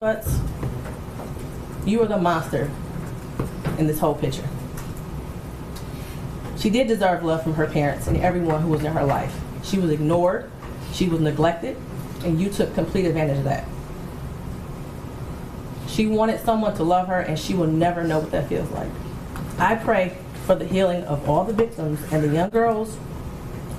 But you are the monster in this whole picture. She did deserve love from her parents and everyone who was in her life. She was ignored, she was neglected, and you took complete advantage of that. She wanted someone to love her, and she will never know what that feels like. I pray for the healing of all the victims and the young girls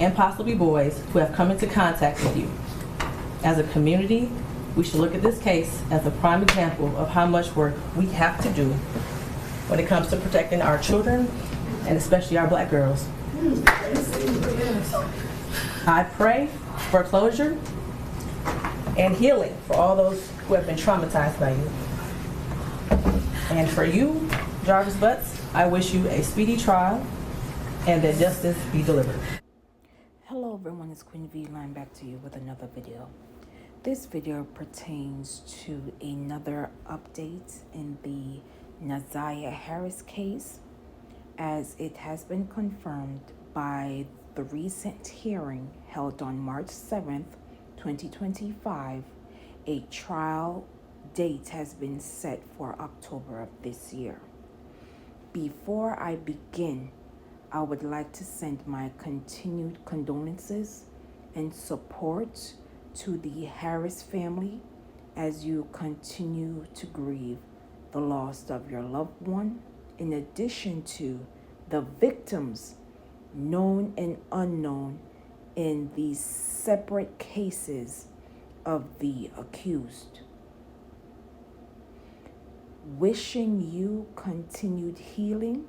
and possibly boys who have come into contact with you. As a community, we should look at this case as a prime example of how much work we have to do when it comes to protecting our children and especially our Black girls. I pray for closure and healing for all those who have been traumatized by you. And for you, Jarvis Butts, I wish you a speedy trial and that justice be delivered. Hello everyone, it's Queen V Line back to you with another video. This video pertains to another update in the Ziyah Harris case, as it has been confirmed by the recent hearing held on March 7th, 2025. A trial date has been set for October of this year. Before I begin, I would like to send my continued condolences and support to the Harris family as you continue to grieve the loss of your loved one, in addition to the victims, known and unknown, in these separate cases of the accused. Wishing you continued healing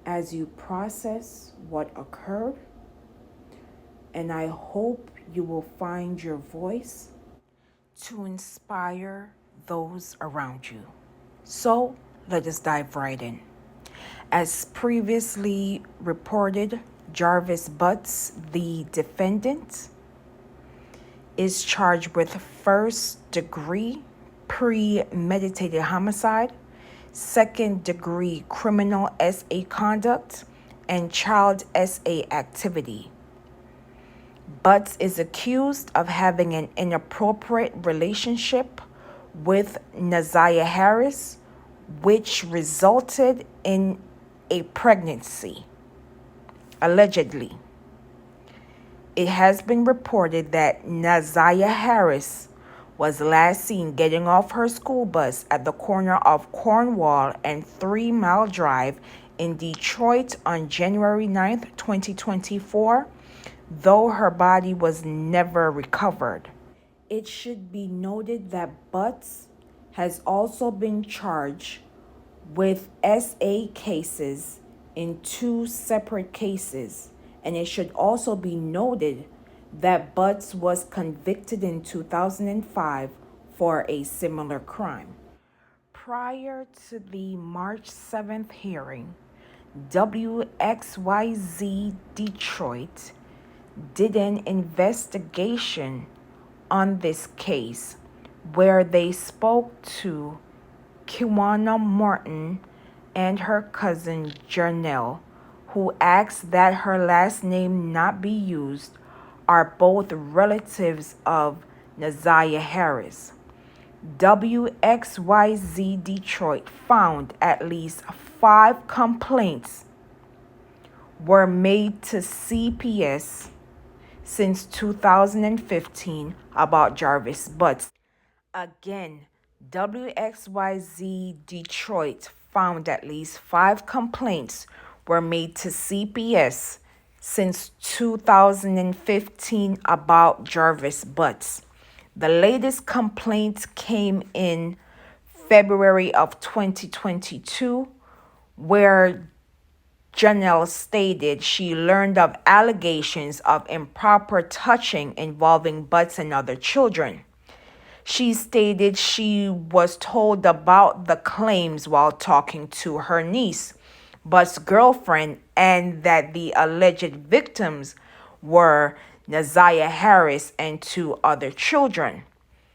as you process what occurred, and I hope you will find your voice to inspire those around you. So let us dive right in. As previously reported, Jarvis Butts, the defendant, is charged with first-degree premeditated homicide, second-degree criminal SA conduct, and child SA activity. Butts is accused of having an inappropriate relationship with Ziyah Harris, which resulted in a pregnancy, allegedly. It has been reported that Ziyah Harris was last seen getting off her school bus at the corner of Cornwall and 3 Mile Drive in Detroit on January 9th, 2024, though her body was never recovered. It should be noted that Butts has also been charged with SA cases in 2 separate cases, and it should also be noted that Butts was convicted in 2005 for a similar crime. Prior to the March 7th hearing, WXYZ Detroit did an investigation on this case where they spoke to Kiwana Morton and her cousin Janelle, who asked that her last name not be used, are both relatives of Ziyah Harris. WXYZ Detroit found at least 5 complaints were made to CPS since 2015 about Jarvis Butts. Again, WXYZ Detroit found at least 5 complaints were made to CPS since 2015 about Jarvis Butts. The latest complaint came in February of 2022, where Janelle stated she learned of allegations of improper touching involving Butts and other children. She stated she was told about the claims while talking to her niece, Butts' girlfriend, and that the alleged victims were Ziyah Harris and 2 other children.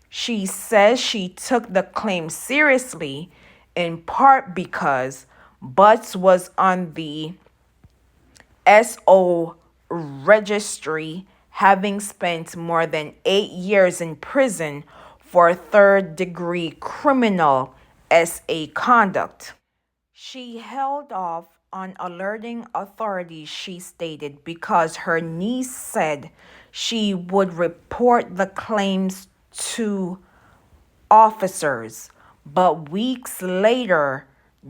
She says she took the claim seriously in part because Butts was on the SO registry, having spent more than 8 years in prison for third-degree criminal SA conduct. She held off on alerting authorities, she stated, because her niece said she would report the claims to officers. But weeks later,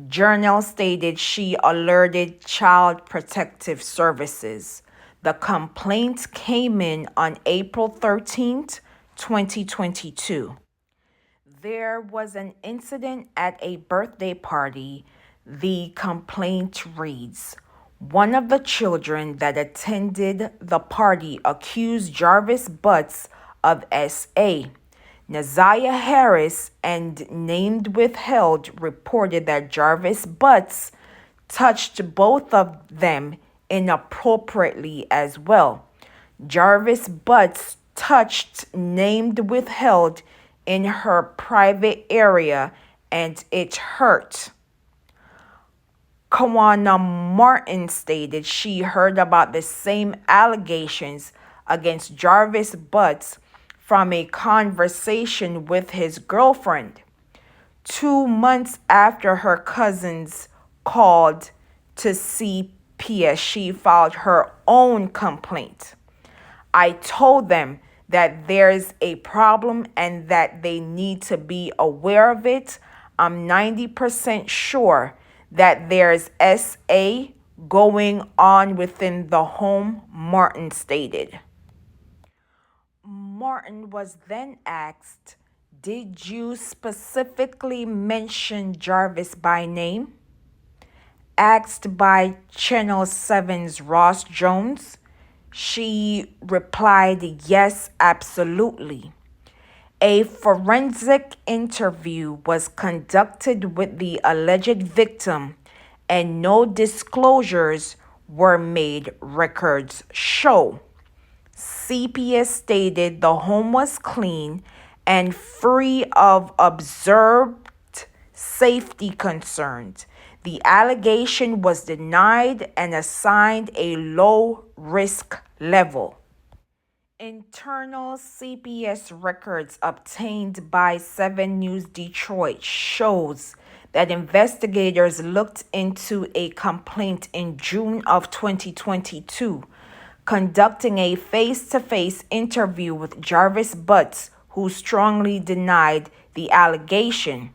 Journal stated she alerted Child Protective Services. The complaint came in on April 13th, 2022. There was an incident at a birthday party. The complaint reads, one of the children that attended the party accused Jarvis Butts of SA. Ziyah Harris and named withheld reported that Jarvis Butts touched both of them inappropriately as well. Jarvis Butts touched named withheld in her private area and it hurt. Kawana Martin stated she heard about the same allegations against Jarvis Butts from a conversation with his girlfriend. 2 months after her cousins called to CPS, she filed her own complaint. I told them that there's a problem and that they need to be aware of it. I'm 90% sure that there's SA going on within the home, Martin stated. Martin was then asked, did you specifically mention Jarvis by name? Asked by Channel 7's Ross Jones, she replied, yes, absolutely. A forensic interview was conducted with the alleged victim and no disclosures were made, records show. CPS stated the home was clean and free of observed safety concerns. The allegation was denied and assigned a low-risk level. Internal CPS records obtained by 7 News Detroit shows that investigators looked into a complaint in June of 2022, conducting a face-to-face interview with Jarvis Butts, who strongly denied the allegation.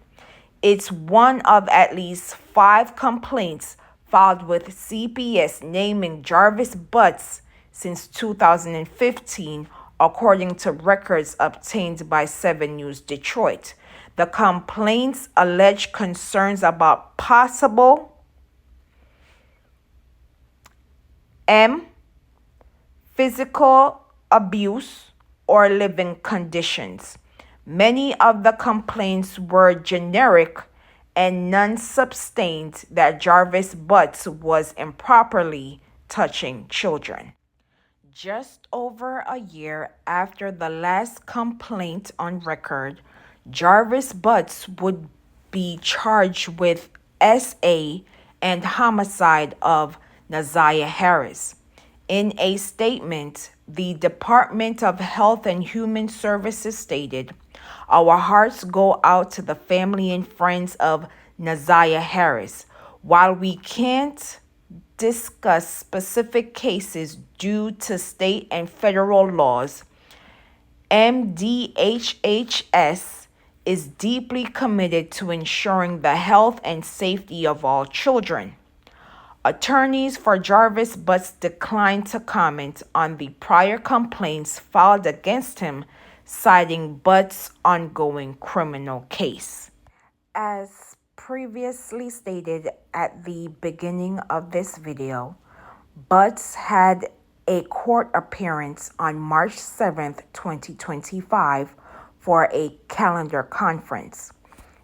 It's one of at least 5 complaints filed with CPS naming Jarvis Butts since 2015, according to records obtained by 7 News Detroit. The complaints allege concerns about possible physical abuse or living conditions. Many of the complaints were generic and none sustained that Jarvis Butts was improperly touching children. Just over a year after the last complaint on record, Jarvis Butts would be charged with SA and homicide of Ziyah Harris. In a statement, the Department of Health and Human Services stated, our hearts go out to the family and friends of Ziyah Harris. While we can't discuss specific cases due to state and federal laws, MDHHS is deeply committed to ensuring the health and safety of all children. Attorneys for Jarvis Butts declined to comment on the prior complaints filed against him, citing Butts' ongoing criminal case. As previously stated at the beginning of this video, Butts had a court appearance on March 7th, 2025 for a calendar conference.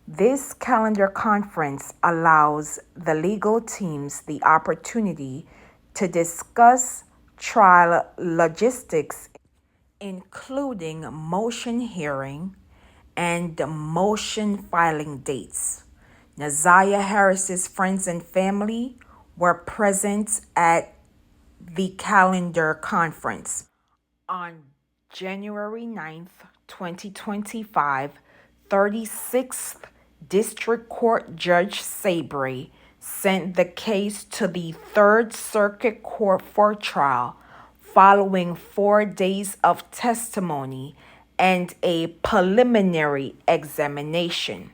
This calendar conference allows the legal teams the opportunity to discuss trial logistics, including motion hearing and motion filing dates. Ziyah Harris's friends and family were present at the calendar conference. On January 9th, 2025, 36th District Court Judge Sabry sent the case to the Third Circuit Court for trial following 4 days of testimony and a preliminary examination.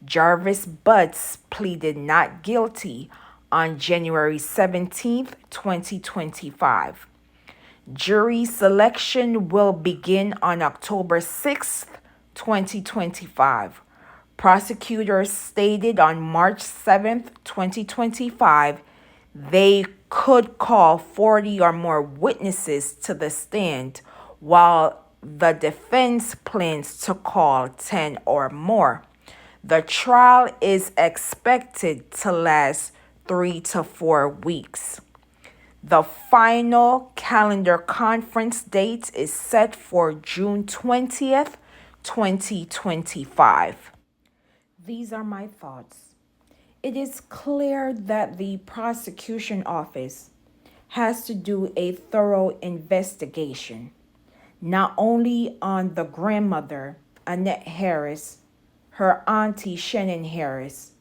Jarvis Butts pleaded not guilty on January 17, 2025. Jury selection will begin on October 6, 2025. Prosecutors stated on March 7, 2025, they could call 40 or more witnesses to the stand, while the defense plans to call 10 or more. The trial is expected to last 3 to 4 weeks. The final calendar conference date is set for June 20th, 2025. These are my thoughts. It is clear that the prosecution office has to do a thorough investigation, not only on the grandmother, Annette Harris, her auntie, Shannon Harris,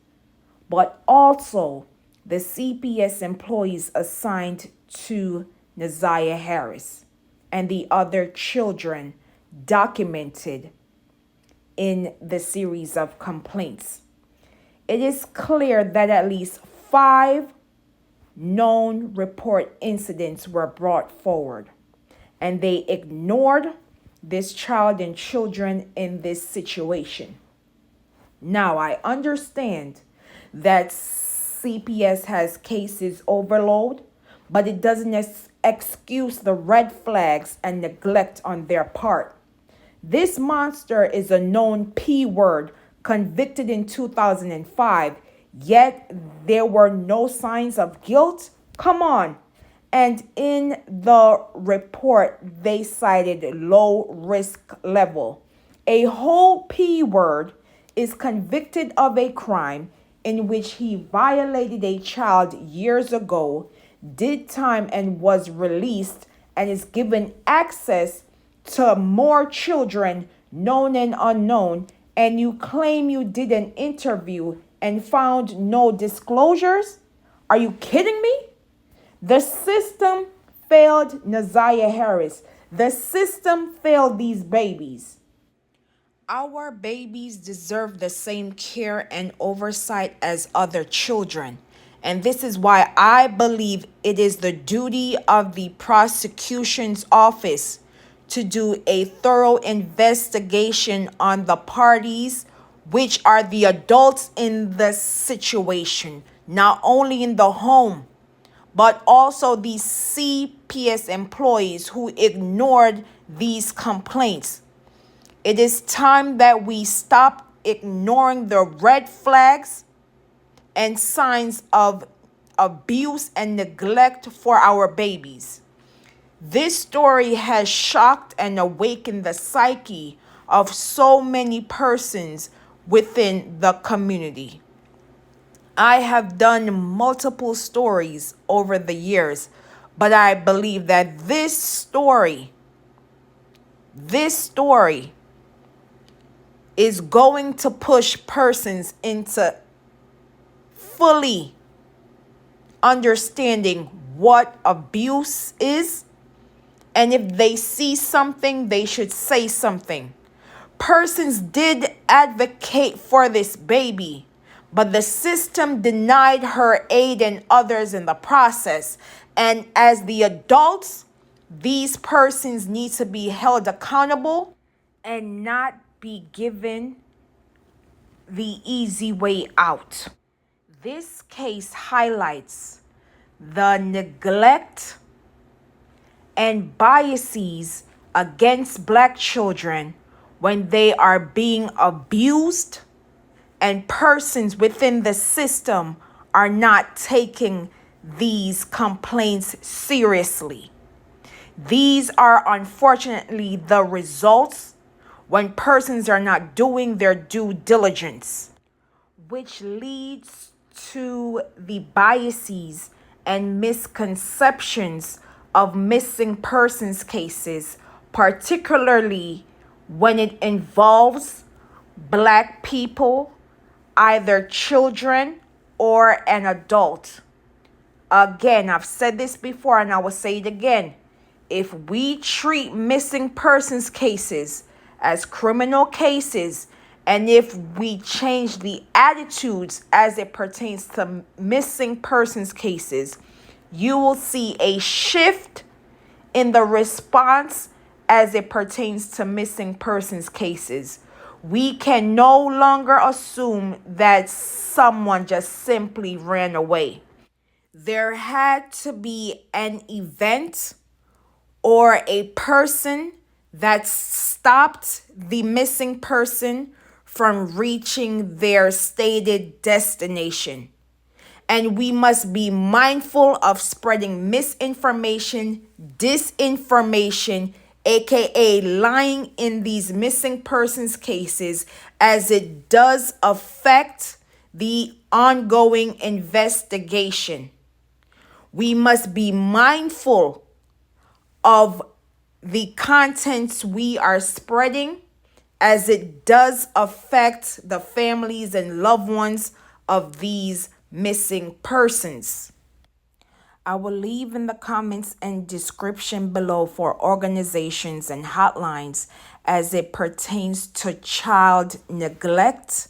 but also the CPS employees assigned to Ziyah Harris and the other children documented in the series of complaints. It is clear that at least 5 known report incidents were brought forward, and they ignored this child and children in this situation. Now, I understand that CPS has cases overload, but it doesn't excuse the red flags and neglect on their part. This monster is a known P word, convicted in 2005, yet there were no signs of guilt? Come on. And in the report, they cited low risk level. A whole P word is convicted of a crime in which he violated a child years ago, did time and was released, and is given access to more children, known and unknown, and you claim you did an interview and found no disclosures? Are you kidding me? The system failed Ziyah Harris. The system failed these babies. Our babies deserve the same care and oversight as other children. And this is why I believe it is the duty of the prosecution's office to do a thorough investigation on the parties, which are the adults in the situation, not only in the home, but also the CPS employees who ignored these complaints. It is time that we stop ignoring the red flags and signs of abuse and neglect for our babies. This story has shocked and awakened the psyche of so many persons within the community. I have done multiple stories over the years, but I believe that this story is going to push persons into fully understanding what abuse is. And if they see something, they should say something. Persons did advocate for this baby, but the system denied her aid and others in the process. And as the adults, these persons need to be held accountable and not be given the easy way out. This case highlights the neglect and biases against Black children when they are being abused and persons within the system are not taking these complaints seriously. These are unfortunately the results when persons are not doing their due diligence, which leads to the biases and misconceptions of missing persons cases, particularly when it involves Black people, either children or an adult. Again, I've said this before and I will say it again. If we treat missing persons cases as criminal cases, and if we change the attitudes as it pertains to missing persons cases, you will see a shift in the response as it pertains to missing persons cases. We can no longer assume that someone just simply ran away. There had to be an event or a person that stopped the missing person from reaching their stated destination. And we must be mindful of spreading misinformation, disinformation, aka lying in these missing persons cases, as it does affect the ongoing investigation. We must be mindful of the contents we are spreading, as it does affect the families and loved ones of these missing persons. I will leave in the comments and description below for organizations and hotlines as it pertains to child neglect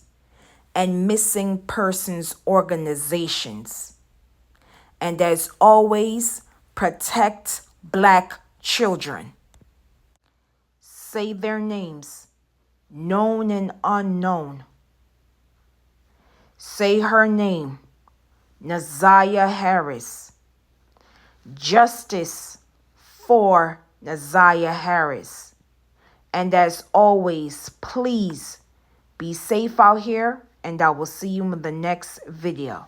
and missing persons organizations. And as always, protect Black children. Say their names, known and unknown. Say her name, Ziyah Harris. Justice for Ziyah Harris. And as always, please be safe out here, and I will see you in the next video.